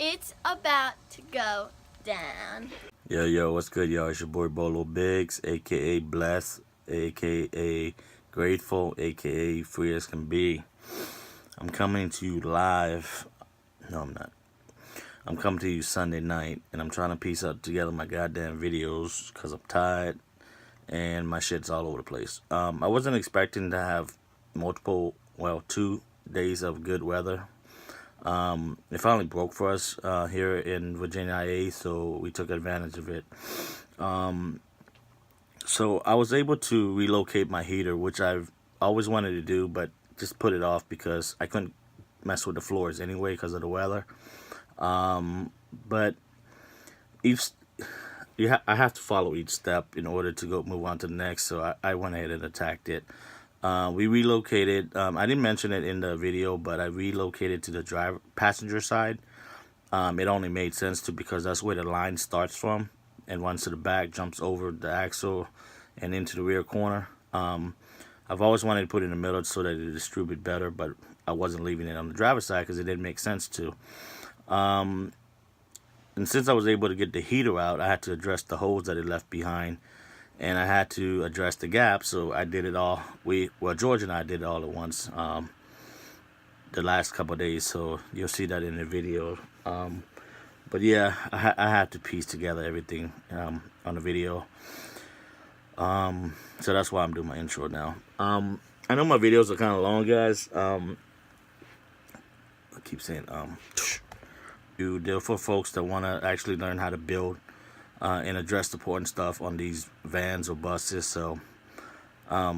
It's about to go down. Yo, what's good, y'all? It's your boy Bolo Biggs, aka Bless, aka Grateful, aka Free as Can Be. I'm coming to you live. No, I'm not. I'm coming to you Sunday night, and I'm trying to piece together my goddamn videos because I'm tired and my shit's all over the place. I wasn't expecting to have 2 days of good weather. It finally broke for us here in Virginia IA, so we took advantage of it. So I was able to relocate my heater, which I've always wanted to do, but just put it off because I couldn't mess with the floors anyway because of the weather. But I have to follow each step in order to move on to the next, so I went ahead and attacked it. We relocated. I didn't mention it in the video, but I relocated to the passenger side. It only made sense to because that's where the line starts from and runs to the back, jumps over the axle, and into the rear corner. I've always wanted to put it in the middle so that it distribute better, but I wasn't leaving it on the driver's side because it didn't make sense to. And since I was able to get the heater out, I had to address the holes that it left behind. And I had to address the gap, so I did it all. George and I did it all at once the last couple of days, so you'll see that in the video. But yeah, I had to piece together everything on the video. So that's why I'm doing my intro now. I know my videos are kind of long, guys. I keep saying they're for folks that want to actually learn how to build and address the important stuff on these vans or buses. So I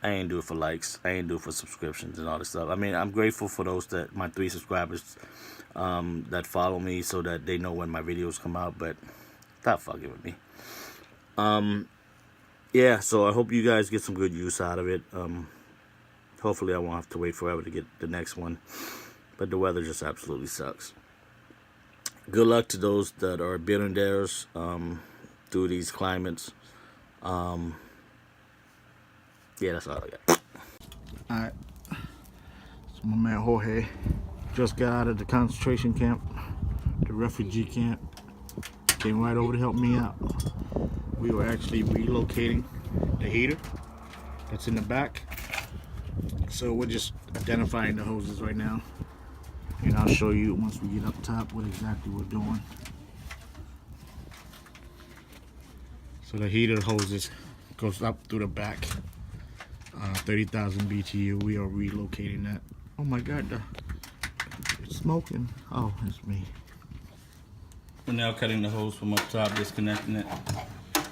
ain't do it for likes, I ain't do it for subscriptions and all this stuff. I mean, I'm grateful for those that my 3 subscribers that follow me so that they know when my videos come out, but stop fucking with me. Yeah, so I hope you guys get some good use out of it. Hopefully I won't have to wait forever to get the next one, but the weather just absolutely sucks. Good luck to those that are billionaires through these climates. Yeah, that's all I got. Alright, so my man Jorge just got out of the concentration camp, the refugee camp. Came right over to help me out. We were actually relocating the heater that's in the back. So we're just identifying the hoses right now. And I'll show you once we get up top what exactly we're doing. So the heater hoses goes up through the back. 30,000 BTU. We are relocating that. Oh my God, it's smoking. Oh, it's me. We're now cutting the hose from up top, disconnecting it.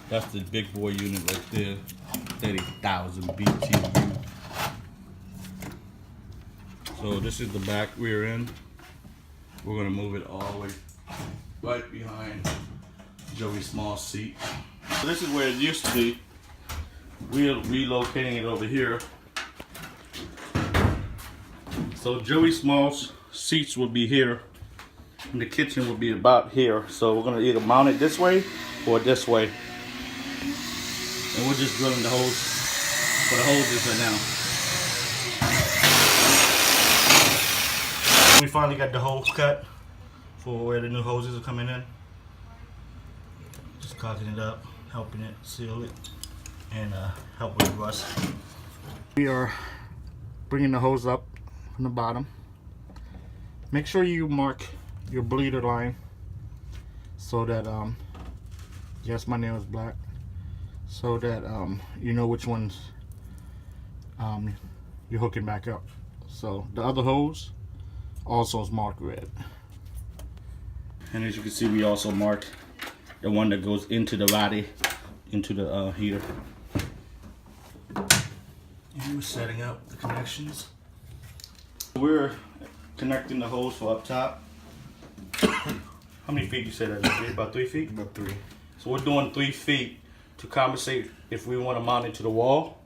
That's the big boy unit right there. 30,000 BTU. So this is the back rear end. We're gonna move it all the way right behind Joey's small seat. So this is where it used to be. We're relocating it over here. So Joey's small seats will be here, and the kitchen will be about here. So we're gonna either mount it this way or this way. And we're just drilling the holes for the hoses right now. We finally got the holes cut for where the new hoses are coming in. Just cocking it up, helping it seal it, and help with rust. We are bringing the hose up from the bottom. Make sure you mark your bleeder line so that yes, my nail is black, so that you know which ones you're hooking back up. So the other hose also is marked red. And as you can see, we also marked the one that goes into the body, into the heater. And we're setting up the connections. We're connecting the hose for up top. How many feet you say that is? About 3 feet? About 3. So we're doing 3 feet to compensate if we want to mount it to the wall.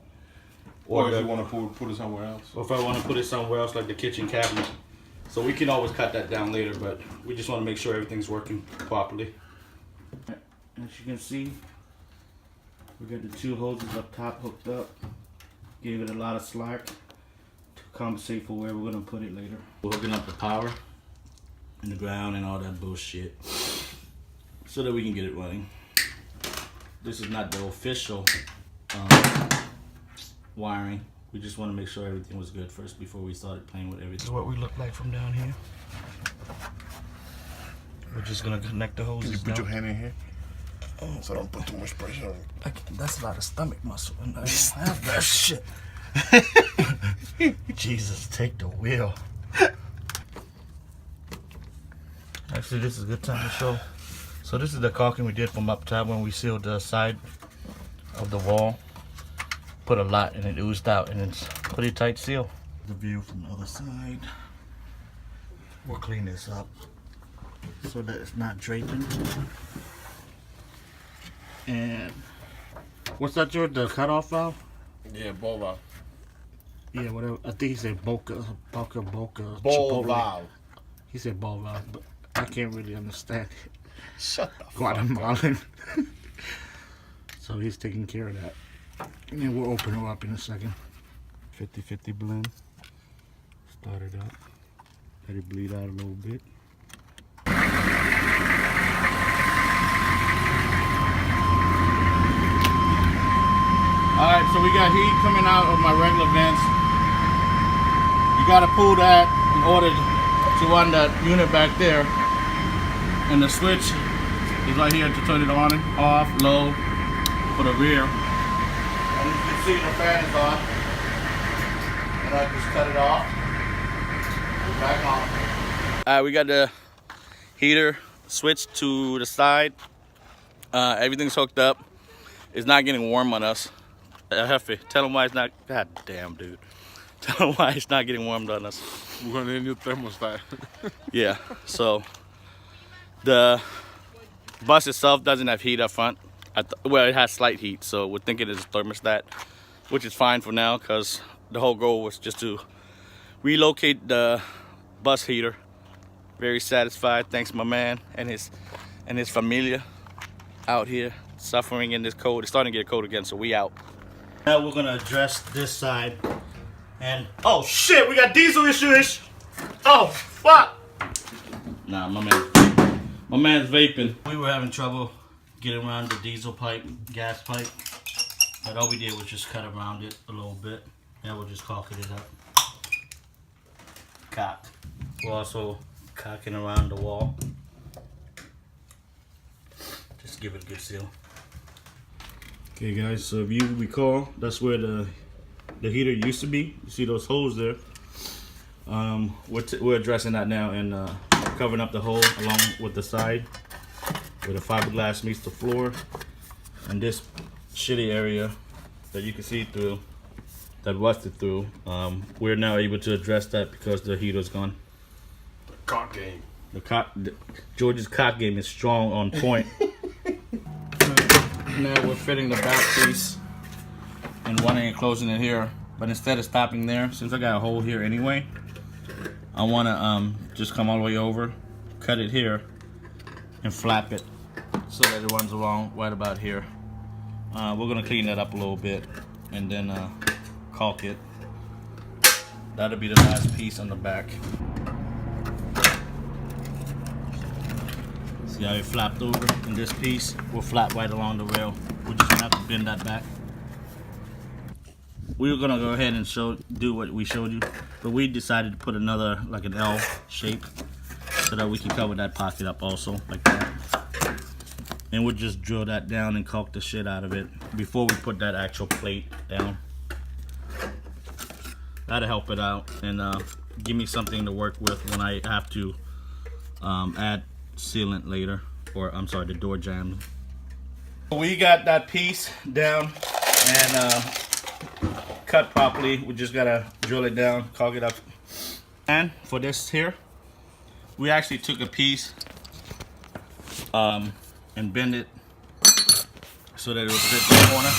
Or if you want to put it somewhere else. Or if I want to put it somewhere else, like the kitchen cabinet. So we can always cut that down later, but we just want to make sure everything's working properly. As you can see, we got the 2 hoses up top hooked up. Gave it a lot of slack to compensate for where we're going to put it later. We're hooking up the power. in the ground and all that bullshit, so that we can get it running. This is not the official wiring. We just want to make sure everything was good first before we started playing with everything. This is what we look like from down here. We're just gonna connect the hoses. Can you put your hand in here? Oh, so don't put too much pressure on it. That's a lot of stomach muscle, and I don't have that shit. Jesus, take the wheel. Actually, this is a good time to show. So this is the caulking we did from up top when we sealed the side of the wall. Put a lot and it oozed out, and it's pretty tight seal. The view from the other side. We'll clean this up so that it's not draping. And what's that, George? The cutoff valve? Yeah, ball valve. Yeah, whatever. I think he said Boca. Ball Chipotle. valve. He said ball valve, but I can't really understand Shut the fuck up. Guatemalan. So he's taking care of that. And then we'll open her up in a second. 50-50 blend. Start it up. Let it bleed out a little bit. Alright, so we got heat coming out of my regular vents. You gotta pull that in order to run that unit back there. And the switch is right here to turn it on and off, low, for the rear. And you can see the fan is on. And I just cut it off. And back on. Alright, we got the heater switched to the side. Everything's hooked up. It's not getting warm on us. Hefe, tell them why it's not. God damn, dude. Tell them why it's not getting warmed on us. We're gonna need a new thermostat. Yeah, so the bus itself doesn't have heat up front. Well, it has slight heat, so we're thinking it's a thermostat, which is fine for now because the whole goal was just to relocate the bus heater. Very satisfied. Thanks, my man and his familia out here suffering in this cold. It's starting to get cold again, so we out. Now we're gonna address this side, and oh shit, we got diesel issues. Oh fuck! Nah, my man's vaping. We were having trouble getting around the diesel pipe, gas pipe, but all we did was just cut around it a little bit. Now we're just caulking it up. Cock. We're also cocking around the wall. Just give it a good seal. Okay guys, so if you recall, that's where the heater used to be. You see those holes there? We're addressing that now and covering up the hole along with the side where the fiberglass meets the floor. And this shitty area that you can see through, that rusted through, we're now able to address that because the heater's gone. Cock game. George's cock game is strong, on point. Now we're fitting the back piece and running and closing it here, but instead of stopping there, since I got a hole here anyway, I want to just come all the way over, cut it here, and flap it so that it runs along right about here. We're gonna clean that up a little bit and then caulk it. That'll be the last piece on the back. See how it flapped over, and this piece will flap right along the rail. We're just gonna have to bend that back. We were gonna go ahead and do what we showed you, but we decided to put another, like an L shape, so that we can cover that pocket up also, like that. And we'll just drill that down and caulk the shit out of it before we put that actual plate down. That'll help it out and give me something to work with when I have to add sealant later, or I'm sorry, the door jamb. We got that piece down and cut properly. We just gotta drill it down, caulk it up. And for this here, we actually took a piece and bend it so that it will fit in the corner.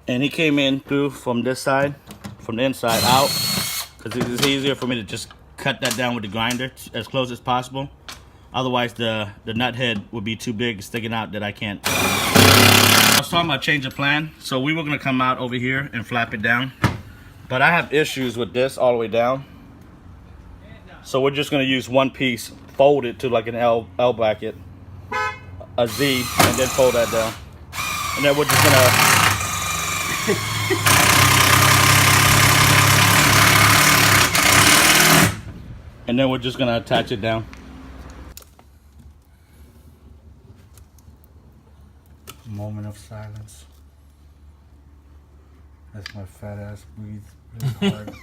And he came in through from this side, from the inside out, because it's easier for me to just cut that down with the grinder as close as possible. Otherwise, the nut head would be too big, sticking out, that I can't. I was talking about change of plan. So we were gonna come out over here and flap it down. But I have issues with this all the way down. So we're just gonna use one piece, fold it to like an L bracket, a Z, and then fold that down. And then we're just gonna attach it down. Moment of silence. That's my fat ass breathe really hard.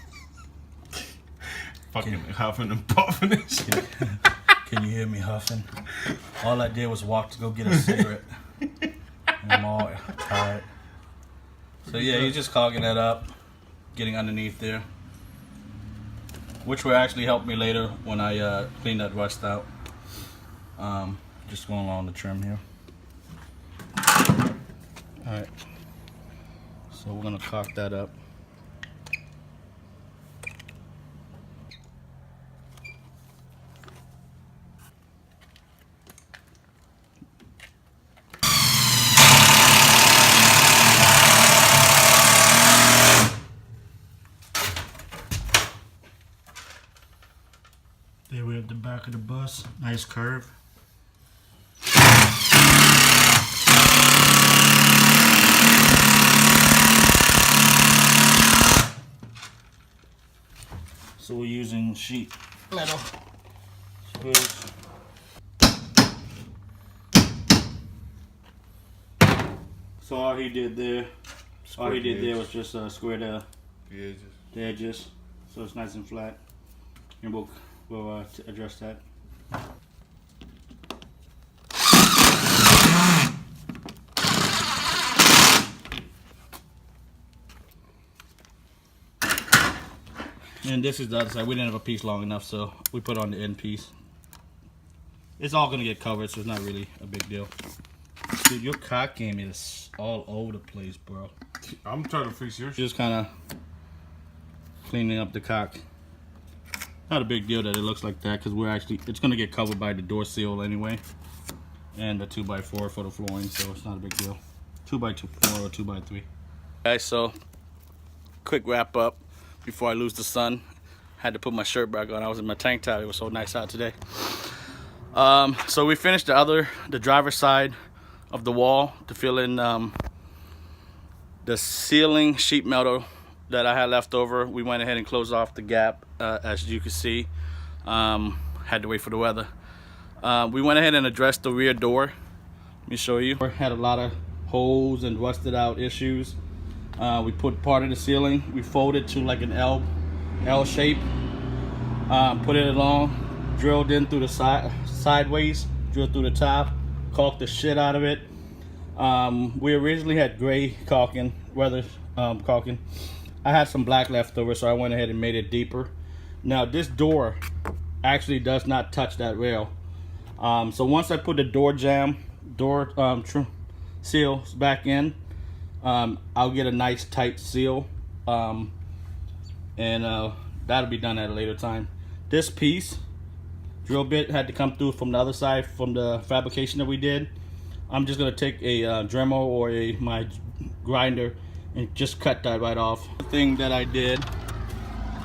Fucking huffing and puffing and shit. Can you hear me huffing? All I did was walk to go get a cigarette. And I'm all tired. So yeah, you're just clogging that up, getting underneath there. Which will actually help me later when I clean that rust out. Just going along the trim here. Alright. So we're gonna caulk that up. There we have the back of the bus. Nice curve. So we're using sheet metal screws. So all he did there was just square the edges, so it's nice and flat. And we'll address that. And this is the other side. We didn't have a piece long enough, so we put on the end piece. It's all gonna get covered, so it's not really a big deal. Dude, your cock game is all over the place, bro. I'm trying to fix yours. Just kind of cleaning up the cock. Not a big deal that it looks like that, because it's gonna get covered by the door seal anyway, and the 2x4 for the flooring, so it's not a big deal. 2x4 or 2x3. Guys, so quick wrap up before I lose the sun. Had to put my shirt back on. I was in my tank top. It was so nice out today. So we finished the driver's side of the wall to fill in the ceiling sheet metal that I had left over. We went ahead and closed off the gap, as you can see. Had to wait for the weather. We went ahead and addressed the rear door. Let me show you. Had a lot of holes and rusted out issues. We put part of the ceiling, we folded to like an L shape, put it along, drilled in through the sideways, drilled through the top, caulked the shit out of it. We originally had gray caulking, caulking. I had some black left over, so I went ahead and made it deeper. Now this door actually does not touch that rail. So once I put the door seals back in, I'll get a nice tight seal, and that'll be done at a later time. This piece, drill bit, had to come through from the other side from the fabrication that we did. I'm just gonna take a Dremel or my grinder and just cut that right off. The thing that I did,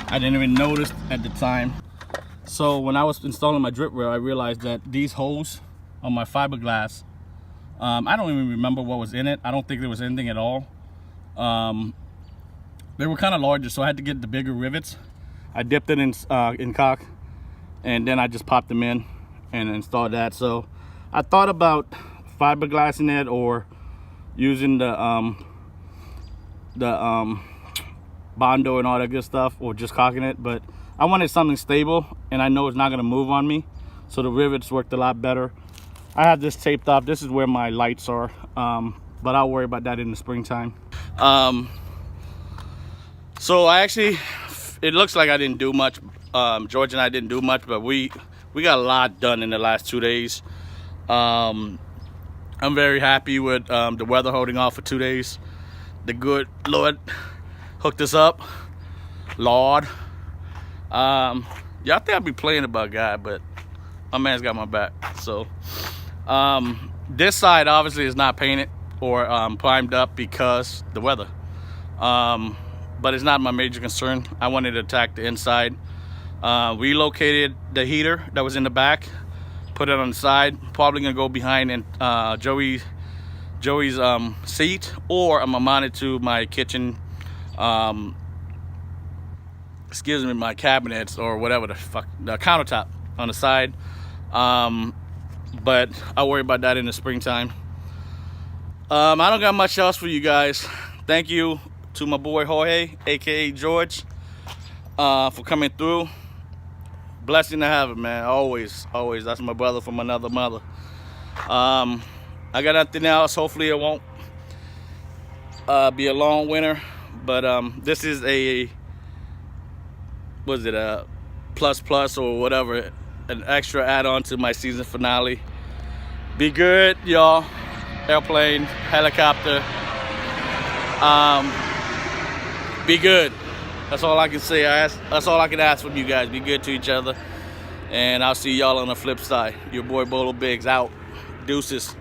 I didn't even notice at the time. So when I was installing my drip rail, I realized that these holes on my fiberglass, I don't even remember what was in it. I don't think there was anything at all. They were kind of larger, so I had to get the bigger rivets. I dipped it in caulk, and then I just popped them in and installed that. So I thought about fiberglassing it or using the Bondo and all that good stuff, or just caulking it, but I wanted something stable, and I know it's not gonna move on me, so the rivets worked a lot better. I have this taped up. This is where my lights are, but I'll worry about that in the springtime. So it looks like I didn't do much. George and I didn't do much, but we got a lot done in the last 2 days. I'm very happy with the weather holding off for 2 days. The good Lord hooked us up. Lord. Y'all think I'd be playing about God, but my man's got my back. So this side obviously is not painted or primed up because the weather. But it's not my major concern. I wanted to attack the inside. Relocated the heater that was in the back, put it on the side. Probably gonna go behind in Joey's seat, or I'm gonna mount it to my kitchen, excuse me, my cabinets or whatever the fuck, the countertop on the side. But I'll worry about that in the springtime. I don't got much else for you guys. Thank you to my boy Jorge, aka George, for coming through. Blessing to have it, man. Always. That's my brother from another mother. I got nothing else. Hopefully it won't be a long winter, but this is a, was it a plus or whatever, an extra add-on to my season finale. Be good, y'all. Airplane, helicopter. Be good. That's all I can say. That's all I can ask from you guys. Be good to each other. And I'll see y'all on the flip side. Your boy Bolo Biggs out. Deuces.